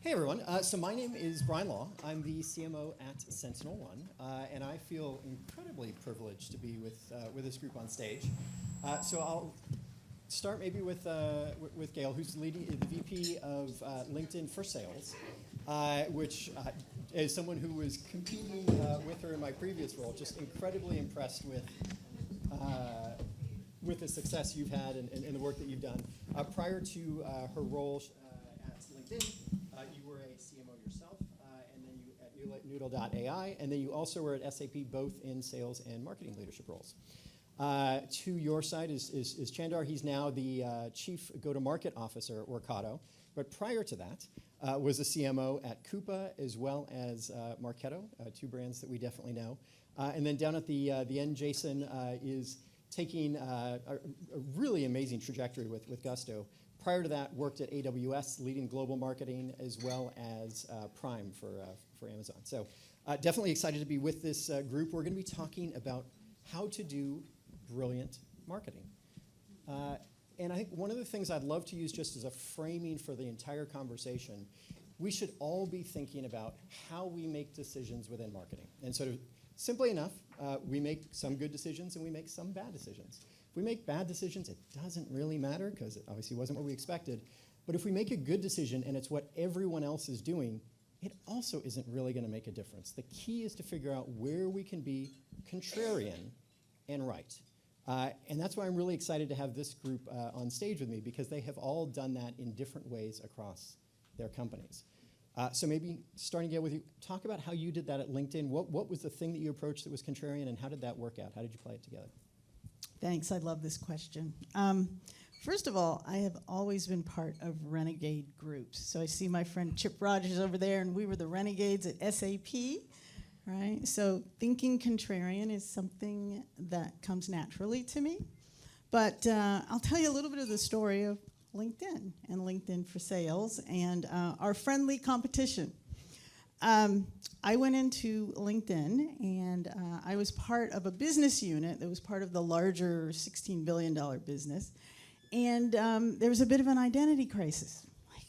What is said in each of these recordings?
Hey everyone, so my name is Brian Law. I'm the CMO at SentinelOne, and I feel incredibly privileged to be with this group on stage. So I'll start maybe with Gail, who's leading the VP of LinkedIn for Sales, which as someone who was competing with her in my previous role, just incredibly impressed with the success you've had and the work that you've done. Prior to her role at LinkedIn, you were a CMO yourself, and then you at Noodle.ai, and then you also were at SAP, both in sales and marketing leadership roles. To your side is Chandar. He's now the Chief Go-to-Market Officer at Workato, but prior to that was a CMO at Coupa as well as Marketo, two brands that we definitely know. And then down at the end, Jason is taking a really amazing trajectory with Gusto. Prior to that, worked at AWS, leading global marketing as well as Prime for Amazon. So definitely excited to be with this group. We're going to be talking about how to do brilliant marketing. And I think one of the things I'd love to use just as a framing for the entire conversation, we should all be thinking about how we make decisions within marketing. And sort of simply enough, we make some good decisions and we make some bad decisions. If we make bad decisions, it doesn't really matter because it obviously wasn't what we expected. But if we make a good decision and it's what everyone else is doing, it also isn't really going to make a difference. The key is to figure out where we can be contrarian and right. And that's why I'm really excited to have this group on stage with me, because they have all done that in different ways across their companies. So maybe starting Gail with you, talk about how you did that at LinkedIn. What was the thing that you approached that was contrarian, and how did that work out? How did you play it together? Thanks, I love this question. First of all, I have always been part of renegade groups. So I see my friend Chip Rogers over there, and we were the renegades at SAP, right? So thinking contrarian is something that comes naturally to me. But I'll tell you a little bit of the story of LinkedIn and LinkedIn for Sales and our friendly competition. I went into LinkedIn and I was part of a business unit that was part of the larger $16 billion business. And there was a bit of an identity crisis. Like,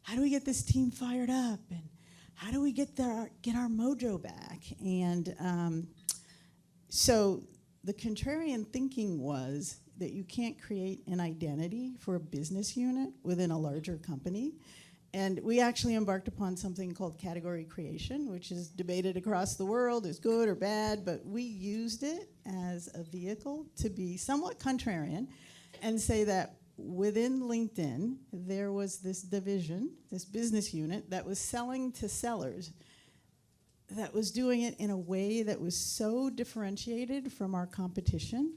how do we get this team fired up? And how do we get our mojo back? And so the contrarian thinking was that you can't create an identity for a business unit within a larger company. And we actually embarked upon something called category creation, which is debated across the world, is good or bad, but we used it as a vehicle to be somewhat contrarian and say that within LinkedIn, there was this division, this business unit that was selling to sellers, that was doing it in a way that was so differentiated from our competition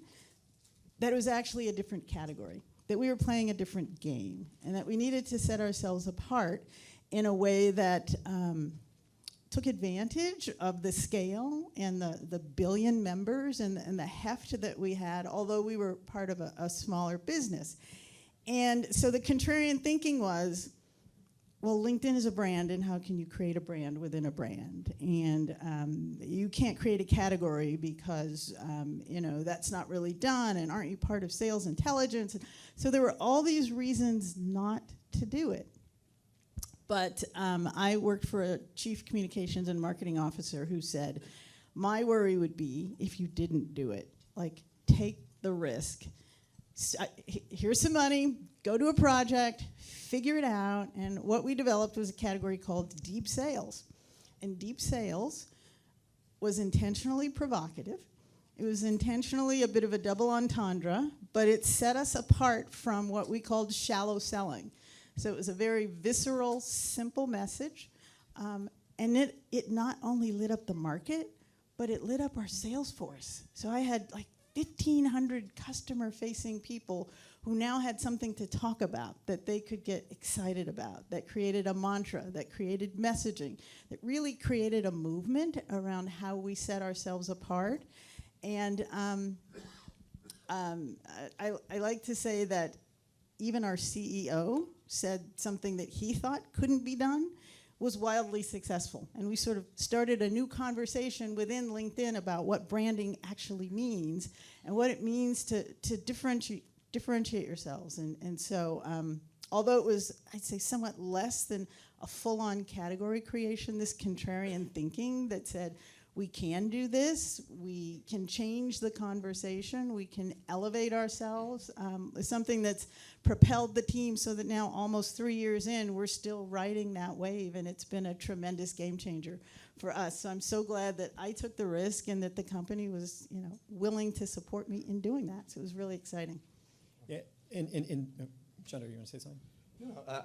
that it was actually a different category, that we were playing a different game, and that we needed to set ourselves apart in a way that took advantage of the scale and the billion members and the heft that we had, although we were part of a smaller business. And so the contrarian thinking was, well, LinkedIn is a brand, and how can you create a brand within a brand? And you can't create a category because that's not really done, and aren't you part of sales intelligence? And so there were all these reasons not to do it. But I worked for a chief communications and marketing officer who said, my worry would be if you didn't do it. Like, take the risk. Here's some money, go to a project, figure it out, and what we developed was a category called deep sales. And deep sales was intentionally provocative. It was intentionally a bit of a double entendre, but it set us apart from what we called shallow selling. So it was a very visceral, simple message, and it not only lit up the market, but it lit up our sales force. So I had like 1,500 customer-facing people who now had something to talk about that they could get excited about, that created a mantra, that created messaging, that really created a movement around how we set ourselves apart. And I like to say that even our CEO said something that he thought couldn't be done was wildly successful. And we sort of started a new conversation within LinkedIn about what branding actually means and what it means to differentiate yourselves. And so although it was, I'd say, somewhat less than a full-on category creation, this contrarian thinking that said, we can do this, we can change the conversation, we can elevate ourselves. It's something that's propelled the team so that now almost 3 years in, we're still riding that wave, and it's been a tremendous game changer for us. So I'm so glad that I took the risk and that the company was, willing to support me in doing that. So it was really exciting. Yeah, Chandra, you want to say something?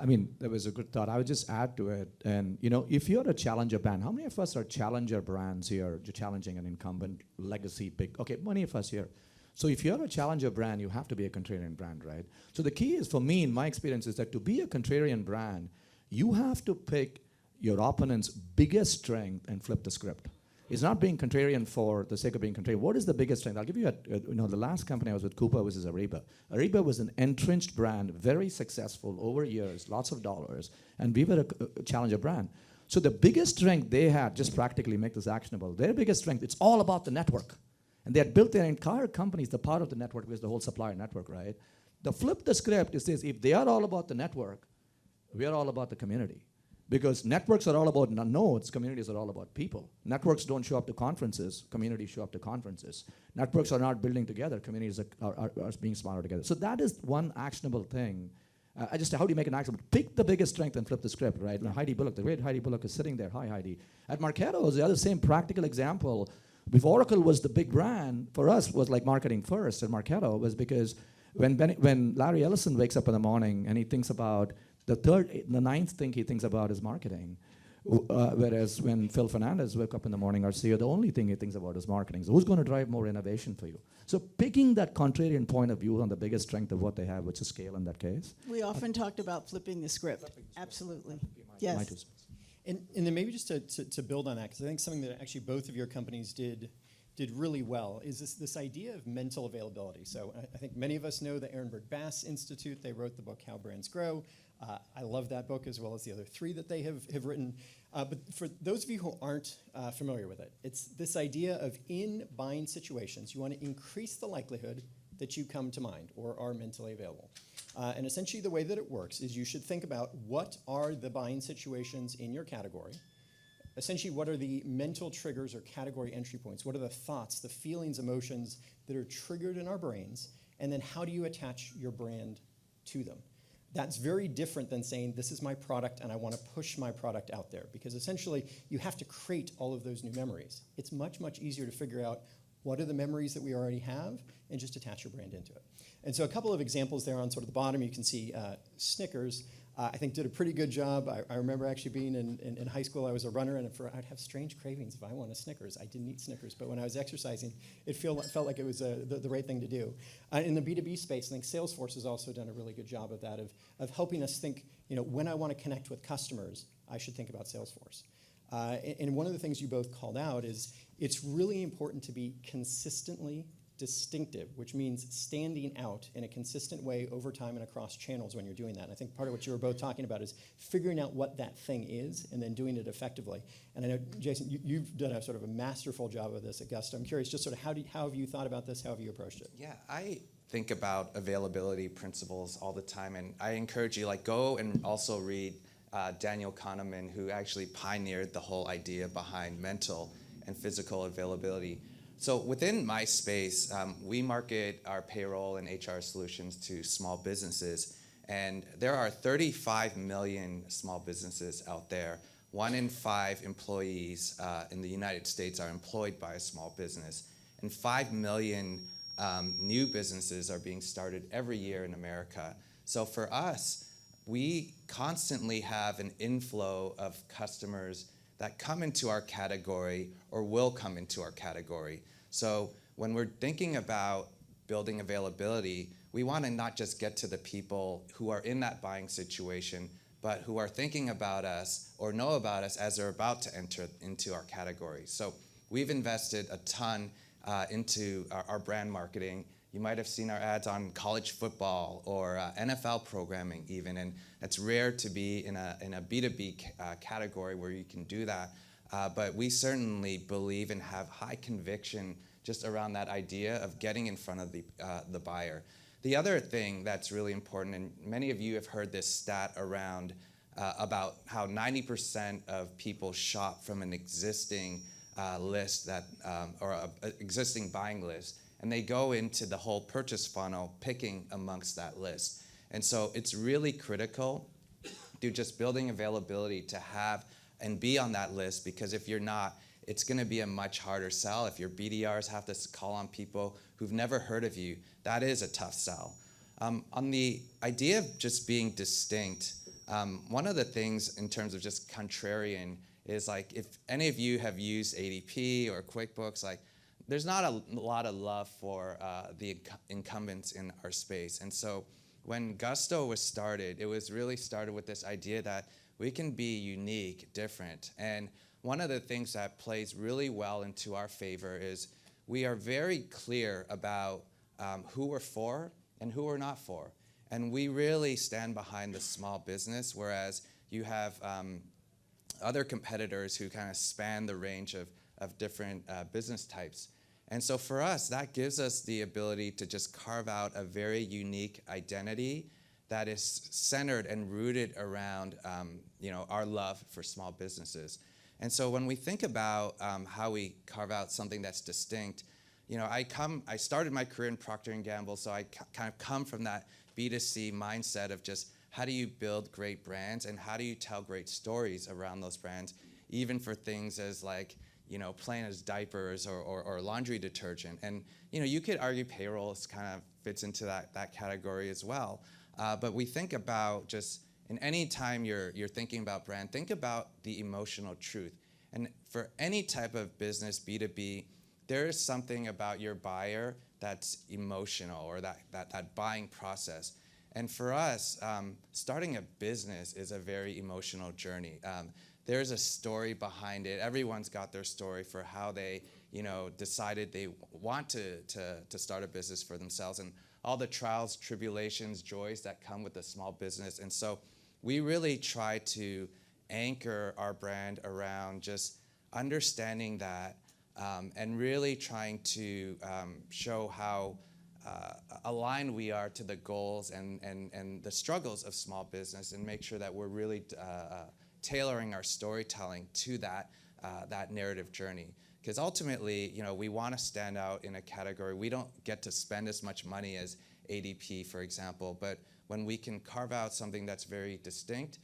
I mean, that was a good thought. I would just add to it. And, if you're a challenger brand, how many of us are challenger brands here, challenging an incumbent legacy big? Okay, many of us here. So if you're a challenger brand, you have to be a contrarian brand, right? So the key is, for me, in my experience, is that to be a contrarian brand, you have to pick your opponent's biggest strength and flip the script. It's not being contrarian for the sake of being contrarian. What is the biggest strength? I'll give you the last company I was with, Coupa, was Ariba. Ariba was an entrenched brand, very successful over years, lots of dollars, and we were a challenger brand. So the biggest strength they had, just practically make this actionable, their biggest strength, it's all about the network. And they had built their entire companies, the part of the network was the whole supplier network, right? The flip the script is this: if they are all about the network, we are all about the community. Because networks are all about nodes, communities are all about people. Networks don't show up to conferences, communities show up to conferences. Networks are not building together, communities are being smarter together. So that is one actionable thing. How do you make an actionable? Pick the biggest strength and flip the script, right? Now, Heidi Bullock, the great Heidi Bullock is sitting there. Hi, Heidi. At Marketo is the other same practical example. If Oracle was the big brand, for us was like marketing first at Marketo, was because when Larry Ellison wakes up in the morning and he thinks about the ninth thing he thinks about is marketing. Whereas when Phil Fernandez wakes up in the morning, our CEO, the only thing he thinks about is marketing. So who's going to drive more innovation for you? So picking that contrarian point of view on the biggest strength of what they have, which is scale in that case. We often talked about flipping the script. Absolutely. Yes. And then maybe just to build on that, because I think something that actually both of your companies did really well is this idea of mental availability. So I think many of us know the Ehrenberg Bass Institute. They wrote the book How Brands Grow. I love that book, as well as the other 3 that they have written. But for those of you who aren't familiar with it, it's this idea of in buying situations, you want to increase the likelihood that you come to mind or are mentally available. And essentially the way that it works is you should think about what are the buying situations in your category. Essentially, what are the mental triggers or category entry points? What are the thoughts, the feelings, emotions that are triggered in our brains? And then how do you attach your brand to them? That's very different than saying, this is my product and I want to push my product out there. Because essentially, you have to create all of those new memories. It's much, much easier to figure out what are the memories that we already have and just attach your brand into it. And so a couple of examples there on sort of the bottom, you can see Snickers. I think did a pretty good job. I remember actually being in high school, I was a runner, and I'd have strange cravings if I wanted Snickers. I didn't eat Snickers, but when I was exercising, it felt like it was the right thing to do. In the B2B space, I think Salesforce has also done a really good job of that, of helping us think, when I want to connect with customers, I should think about Salesforce. And one of the things you both called out is it's really important to be consistently distinctive, which means standing out in a consistent way over time and across channels when you're doing that. And I think part of what you were both talking about is figuring out what that thing is and then doing it effectively. And I know, Jason, you've done a sort of a masterful job of this at Gusto. I'm curious, just sort of how have you thought about this? How have you approached it? Yeah, I think about availability principles all the time, and I encourage you, go and also read Daniel Kahneman, who actually pioneered the whole idea behind mental and physical availability. So within my space, we market our payroll and HR solutions to small businesses. And there are 35 million small businesses out there. 1 in 5 employees in the United States are employed by a small business. And 5 million new businesses are being started every year in America. So for us, we constantly have an inflow of customers that come into our category or will come into our category. So when we're thinking about building availability, we want to not just get to the people who are in that buying situation, but who are thinking about us or know about us as they're about to enter into our category. So we've invested a ton into our brand marketing. You might have seen our ads on college football or NFL programming even, and it's rare to be in a B2B category where you can do that. But we certainly believe and have high conviction just around that idea of getting in front of the buyer. The other thing that's really important, and many of you have heard this stat around about how 90% of people shop from an existing list that, or a existing buying list, and they go into the whole purchase funnel picking amongst that list. And so it's really critical to just building availability to have and be on that list, because if you're not, it's going to be a much harder sell. If your BDRs have to call on people who've never heard of you, that is a tough sell. On the idea of just being distinct, one of the things in terms of just contrarian is, like, if any of you have used ADP or QuickBooks, like, there's not a lot of love for the incumbents in our space. And so when Gusto was started, it was really started with this idea that we can be unique, different. And one of the things that plays really well into our favor is we are very clear about who we're for and who we're not for. And we really stand behind the small business, whereas you have other competitors who kind of span the range of different business types. And so for us, that gives us the ability to just carve out a very unique identity that is centered and rooted around our love for small businesses. And so when we think about how we carve out something that's distinct, I started my career in Procter & Gamble, so I kind of come from that B2C mindset of just how do you build great brands and how do you tell great stories around those brands, even for things as like, plain as diapers or laundry detergent. And you could argue payroll kind of fits into that category as well. But we think about just, in any time you're thinking about brand, think about the emotional truth. And for any type of business, B2B, there is something about your buyer that's emotional, or that buying process. And for us, starting a business is a very emotional journey. There's a story behind it. Everyone's got their story for how they, decided they want to start a business for themselves, and all the trials, tribulations, joys that come with a small business. And so we really try to anchor our brand around just understanding that, and really trying to show how aligned we are to the goals and the struggles of small business, and make sure that we're really tailoring our storytelling to that narrative journey. Because ultimately, we want to stand out in a category. We don't get to spend as much money as ADP, for example, but when we can carve out something that's very distinct,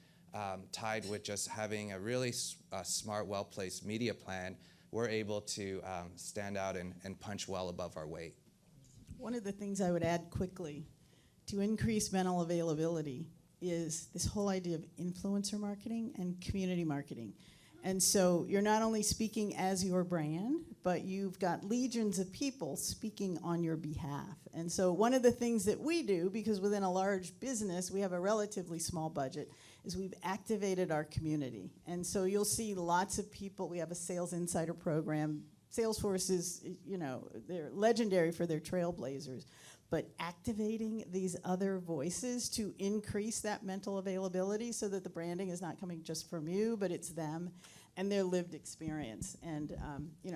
tied with just having a really smart, well-placed media plan, we're able to stand out and punch well above our weight. One of the things I would add quickly to increase mental availability is this whole idea of influencer marketing and community marketing. And so you're not only speaking as your brand, but you've got legions of people speaking on your behalf. And so one of the things that we do, because within a large business we have a relatively small budget, is we've activated our community. And so you'll see lots of people. We have a sales insider program. Salesforce is, they're legendary for their trailblazers. But activating these other voices to increase that mental availability so that the branding is not coming just from you, but it's them and their lived experience. And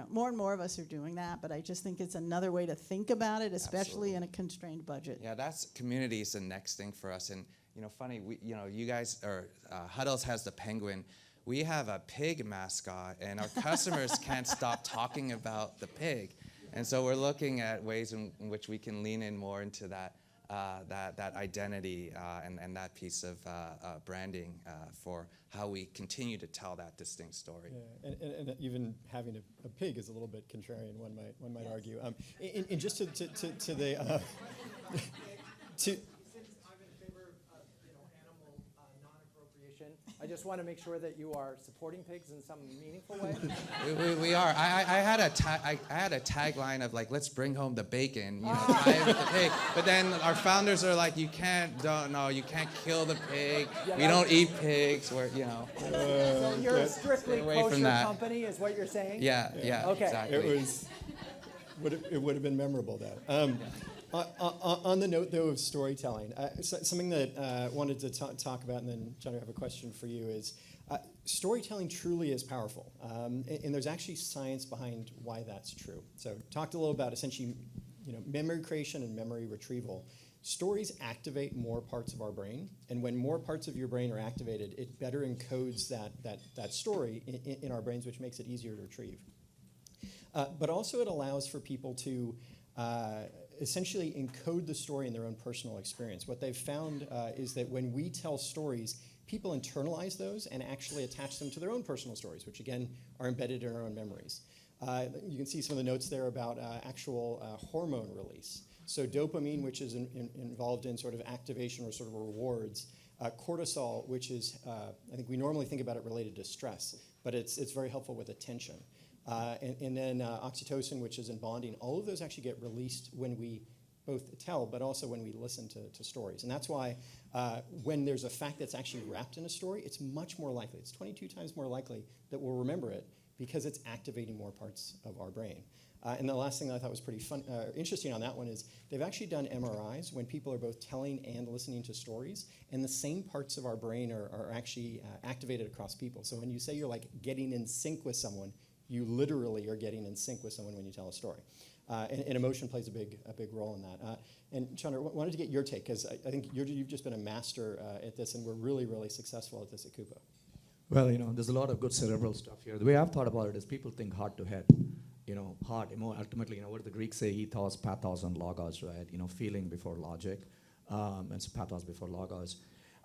more and more of us are doing that, but I just think it's another way to think about it, especially in a constrained budget. Yeah, that's community is the next thing for us. And funny, you guys, or Huddles has the penguin. We have a pig mascot, and our customers can't stop talking about the pig. And so we're looking at ways in which we can lean in more into that identity and that piece of branding for how we continue to tell that distinct story. Yeah, and even having a pig is a little bit contrarian, one might argue. And just to the to. I just want to make sure that you are supporting pigs in some meaningful way. We are. I had a tagline of like, let's bring home the bacon, tie with the pig. But then our founders are like, you can't kill the pig. Yeah, we don't eat pigs. So you're a strictly kosher company, is what you're saying? Yeah. Okay. Exactly. It would have been memorable though. On the note, though, of storytelling, something that I wanted to talk about, and then, John, I have a question for you, is storytelling truly is powerful. And there's actually science behind why that's true. So talked a little about essentially memory creation and memory retrieval. stories activate more parts of our brain, and when more parts of your brain are activated, it better encodes that story in our brains, which makes it easier to retrieve. But also it allows for people to essentially encode the story in their own personal experience. What they've found is that when we tell stories, people internalize those and actually attach them to their own personal stories, which again are embedded in our own memories. You can see some of the notes there about actual hormone release. So dopamine, which is involved in sort of activation or sort of rewards. Cortisol, which is, I think we normally think about it related to stress, but it's very helpful with attention. And then oxytocin, which is in bonding. All of those actually get released when we both tell, but also when we listen to stories. And that's why when there's a fact that's actually wrapped in a story, it's much more likely. It's 22 times more likely that we'll remember it because it's activating more parts of our brain. And the last thing that I thought was pretty interesting on that one is they've actually done MRIs when people are both telling and listening to stories, and the same parts of our brain are actually activated across people. So when you say you're like getting in sync with someone, you literally are getting in sync with someone when you tell a story. And emotion plays a big role in that. And Chandra, wanted to get your take, because I think you've just been a master at this, and we're really, really successful at this at Coupa. Well, there's a lot of good cerebral stuff here. The way I've thought about it is people think heart to head. Heart, ultimately, what do the Greeks say? Ethos, pathos, and logos, right? Feeling before logic, and so pathos before logos.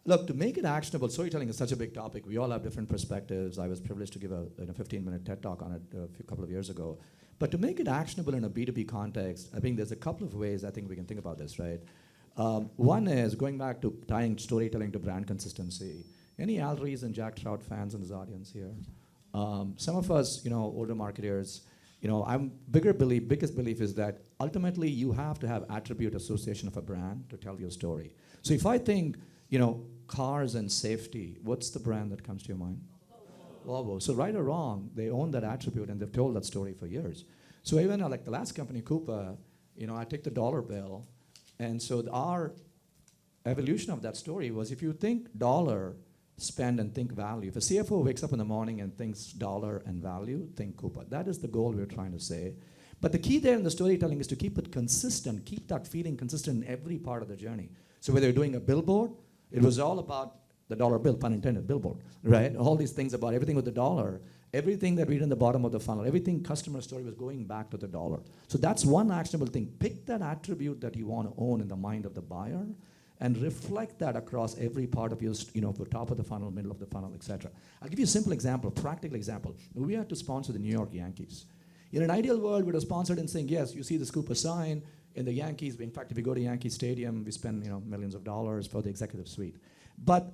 Look, to make it actionable, storytelling is such a big topic. We all have different perspectives. I was privileged to give a 15-minute TED Talk on it a couple of years ago. But to make it actionable in a B2B context, I think there's a couple of ways I think we can think about this, right? One is going back to tying storytelling to brand consistency. Any Al Rees and Jack Trout fans in this audience here? Some of us, older marketers, I'm biggest belief is that ultimately you have to have attribute association of a brand to tell your story. So if I think, cars and safety, what's the brand that comes to your mind? Volvo. So right or wrong, they own that attribute and they've told that story for years. So even like the last company, Coupa, I take the dollar bill, and so our evolution of that story was if you think dollar, spend and think value. If a CFO wakes up in the morning and thinks dollar and value, think Coupa. That is the goal we're trying to say. But the key there in the storytelling is to keep it consistent, keep that feeling consistent in every part of the journey. So whether you're doing a billboard, it was all about the dollar bill, pun intended, billboard, right? All these things about everything with the dollar, everything that read in the bottom of the funnel, everything customer story was going back to the dollar. So that's one actionable thing. Pick that attribute that you want to own in the mind of the buyer and reflect that across every part of your, the top of the funnel, middle of the funnel, etc. I'll give you a simple example, a practical example. We had to sponsor the New York Yankees. In an ideal world, we would have sponsored and saying, yes, you see the Coupa sign in the Yankees. In fact, if you go to Yankee Stadium, we spend millions of dollars for the executive suite. But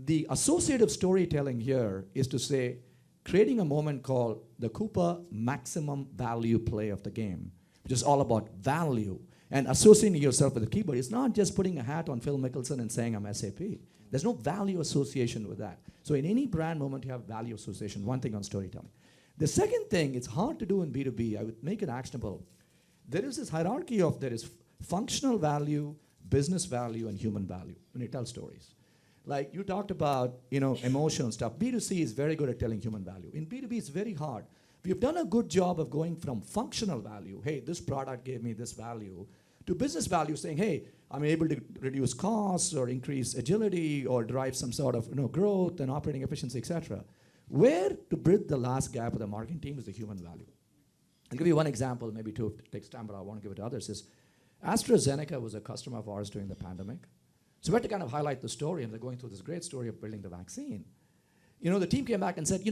the associative storytelling here is to say, creating a moment called the Coupa maximum value play of the game, which is all about value. And associating yourself with the keyboard, it's not just putting a hat on Phil Mickelson and saying I'm SAP. There's no value association with that. So in any brand moment, you have value association, one thing on storytelling. The second thing, it's hard to do in B2B, I would make it actionable. There is this hierarchy of there is functional value, business value, and human value when you tell stories. Like you talked about, emotional stuff. B2C is very good at telling human value. In B2B, it's very hard. We've done a good job of going from functional value, hey, this product gave me this value, to business value saying, hey, I'm able to reduce costs or increase agility or drive some sort of growth and operating efficiency, etc. Where to bridge the last gap of the marketing team is the human value. I'll give you one example, maybe two, if it takes time, but I want to give it to others, is AstraZeneca was a customer of ours during the pandemic. So we had to kind of highlight the story, and they're going through this great story of building the vaccine. The team came back and said,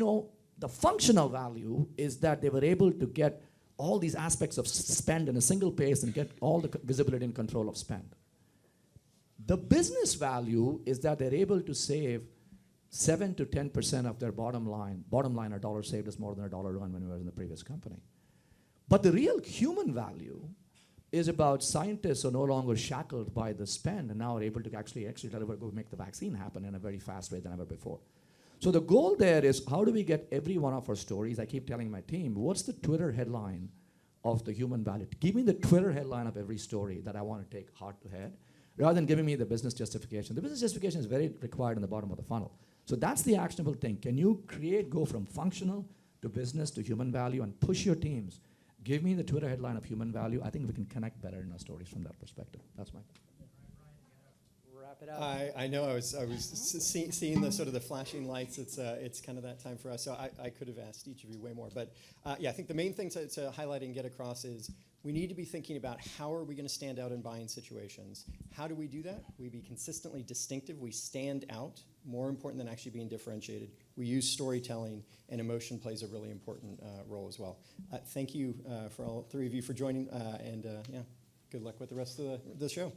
the functional value is that they were able to get all these aspects of spend in a single place and get all the visibility and control of spend. The business value is that they're able to save 7 to 10% of their bottom line. Bottom line, a dollar saved is more than a dollar earned when we were in the previous company. But the real human value is about scientists who are no longer shackled by the spend and now are able to actually deliver, go make the vaccine happen in a very fast way than ever before. So the goal there is how do we get every one of our stories? I keep telling my team, what's the Twitter headline of the human value? Give me the Twitter headline of every story that I want to take heart to head, rather than giving me the business justification. The business justification is very required in the bottom of the funnel. So that's the actionable thing. Can you go from functional to business to human value and push your teams? Give me the Twitter headline of human value. I think we can connect better in our stories from that perspective. That's my. wrap it up. I know. I was seeing the sort of the flashing lights. It's kind of that time for us. So I could have asked each of you way more, but yeah, I think the main thing to highlight and get across is we need to be thinking about how are we going to stand out in buying situations. How do we do that? We be consistently distinctive. We stand out. More important than actually being differentiated. We use storytelling, and emotion plays a really important role as well. Thank you for all three of you for joining, and yeah, good luck with the rest of the show.